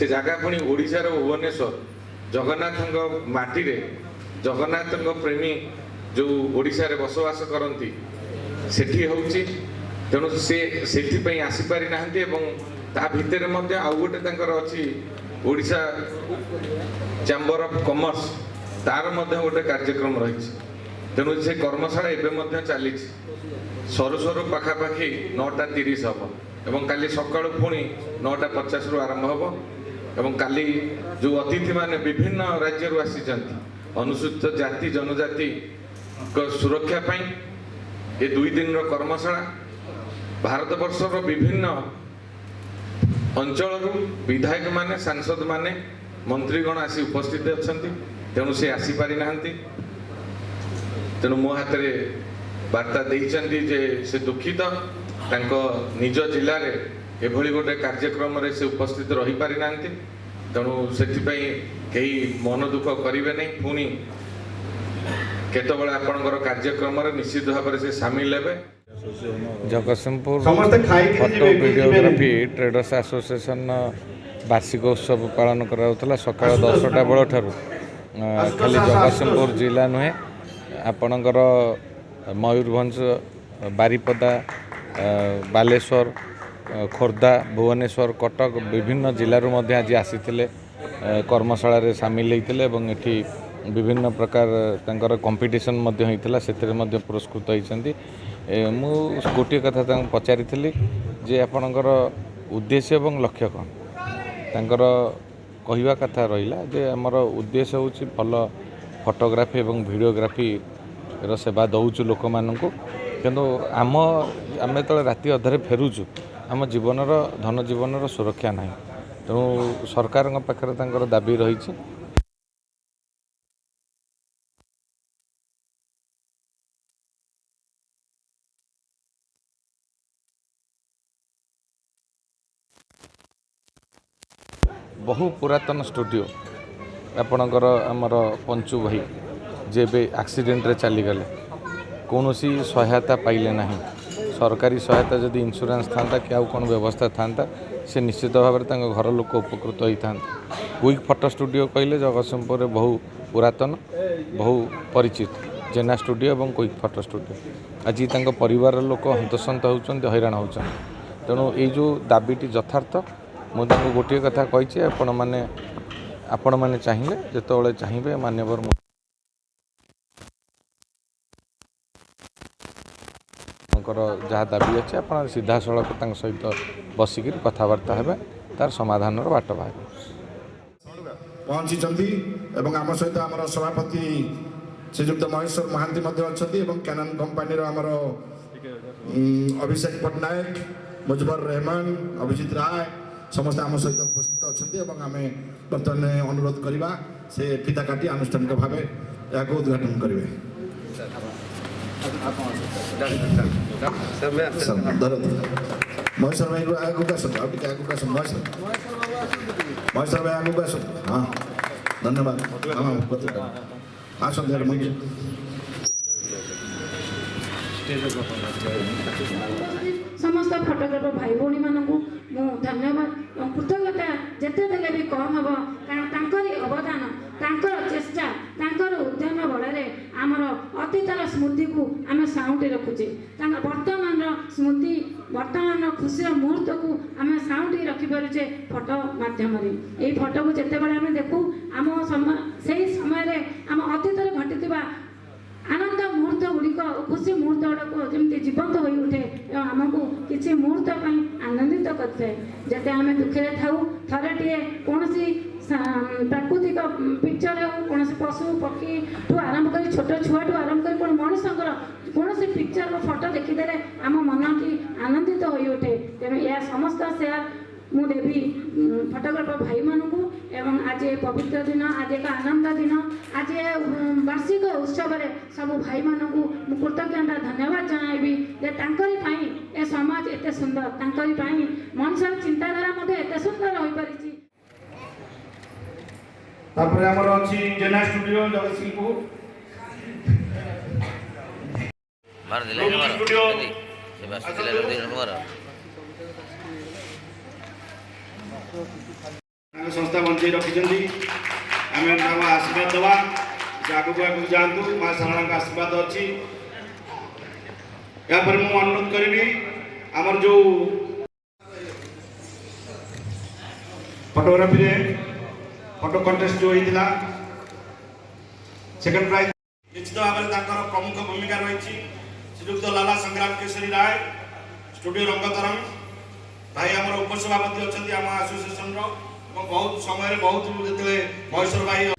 से जगह पुणी ओडिशार भुवनेश्वर जगन्नाथ माटी रे जगन्नाथ प्रेमी जो ओडिशा रे बसवास करती सेठी होउची तेणु से आसीपारी ना ता भितर आउ गोटे अच्छी ओडिशा चैम्बर ऑफ कॉमर्स तार गोटे कार्यक्रम रही तेणु से कर्मशाला एवं चली सरू सरू पाखापाखि 9:30 हम एवं काली सकाळु पुणी 9:50 रु आरंभ हम एवं काली जो अतिथि माने विभिन्न राज्य आसी अनुसूचित जाति जनजाति सुरक्षा पाई ये 2 दिन कर्मशाला भारत वर्षर विभिन्न अंचल विधायक माने सांसद माने मंत्रीगण आसी उपस्थित अच्छा तेणु से आसीपारी ना तेणु मो हाथ में वार्ता देइचंती जे से दुखित निज जिले में एभली गोटे कार्यक्रम रे से उपस्थित रही पारि नांती तेणु से कहीं मन दुख करेंगे नहीं पुणी केतबेले आपणकर कार्यक्रम निश्चित भाव से सामिल हेबे। Jagatsinghpur photo videography traders association वार्षिक उत्सव पालन करा सकाल 10टा बेल ठार खाली जगतसिंहपुर जिला नुहे आपणकर मयूरभंज बारिपदा बालेश्वर खोर्धा भुवनेश्वर कटक विभिन्न जिलूर आज आसी कर्मशाला सामिल होते एठी विभिन्न प्रकार तंकर कंपटीशन होता से पुरस्कृत होती मु गोटे कथा पचारि जे आपणकर उद्देश्य और लक्ष्य कौन तांकर कहवा कथा रहा जे आमर उद्देश्य हूँ भल फोटोग्राफी और वीडियोग्राफी सेवा दौचु लोक मानू किंतु आम जो राति अधरे फेरुचु आम जीवन धन जीवन सुरक्षा ना तेणु सरकार पाखे दाबी रही बहु पुरातन स्टूडियो आपणकर आमर पंचु भाई जे एक्सीडेंट रे चलीगले कौन सहायता पाइले ना सरकारी सहायता जदि इंश्योरेंस था कि आउ कौन व्यवस्था था से निश्चित भाव में घर लोक उपकृत होता क्विक फोटो स्टूडियो कहले जगतसिंहपुर बहु पुरातन बहु परिचित जेना स्टूडियो और क्विक फोटो स्टूडियो आज परिवार लोक हंतसंत होती हैरान होती तेणु ये दाबीटी यथार्थ मुझे गोटे कथा कही आपण मैंने चाहिए जिते चाहिए मान्यवर जहाँ दाबी अच्छे आप सीधा सड़क सहित बसिक कथबार्ता है तार समाधान बाट बाहर पहुँची आम सहित आम सभापति श्रीजुक्त महेश्वर महांती अच्छा कैनन कंपानी आमर अभिषेक पट्टनायक मुजबर रहमान अभिजीत राय समस्त आम सहित उपस्थित अच्छा आम बर्तमान अनुरोध करवा से फिता काटी आनुष्ठानिक भाव या उद्घाटन करेंगे। महेश्वर भाई आगे महेश्वर भाई आगे हाँ धन्यवाद समस्त फोटोग्राफर भाई भौणी मानू धन्यवाद और कृतज्ञता जिते देले भी कम हम कारण अवदान चेष्टा उद्यम बड़े आमर अतीतर स्मृति को आम साउंटी रखुचे वर्तमान स्मृति वर्तमान खुशी मुहूर्त को आम साउंटी रखिपे फोटो मध्यम यही फोटो को जिते बड़े आम देखू आम से समय आम अतीतर घटी आनंद मुहूर्त गुड़िक खुशी मुहूर्त गुड़ाक जमी जीवंत हो उठे आमको किसी मुहूर्त आनंदित करते जते आम दुखे था थे कौन प्राकृतिक पिक्चर हो कौन पशु पक्षी ठू आरंभ कर छोट छुआ ठू आरंभ कर मनुष्य कौन पिक्चर फोटो देखीदे आम मन की आनंदित हो उठे तेणु यह समस्त सेयार मु देवी फोटोग्राफर भाई मानू एवं आज पवित्र दिन आज एक आनंद दिन आज वार्षिक उत्सव सब भाई मानू कृतज्ञता धन्यवाद जनइबी ए समाज एत सुंदर मनुष्य चिंताधारा एत सुंदर हो पारी जेना स्टूडियो जगतसिंहपुर संस्था बंचे रखिंट आम आशीर्वाद दवा आगू आगू जातु माँ सारा आशीर्वाद अच्छी यापर मुझे अनुरोध करी आमर जो फोटोग्राफी फोटो कंटेस्ट जो होता सेकेंड प्राइज निश्चित भाव में प्रमुख भूमिका रही श्रीयुक्त लाला संग्राम केशरी राय स्टूडियो रंगतरंग भाई आम उपसभापति अच्छा आम आसोसिएसन बहुत समय बहुत जो महेश्वर भाई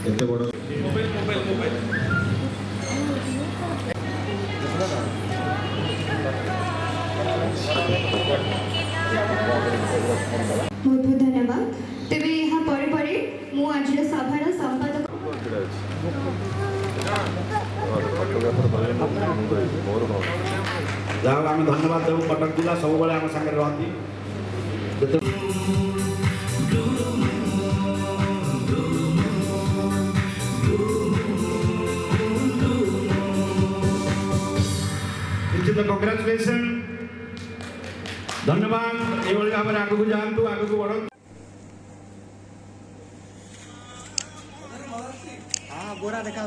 एते बड़ बहुत बहुत धन्यवाद तेरे यहाँ पर मु आज सभार संपादक जहाँ आम धन्यवाद देव कटक जिला सब आम सागर रही निश्चित कंग्राचुलेसन धन्यवाद ये भाव में आगू जातु आगू बढ़ हाँ गोरा देखा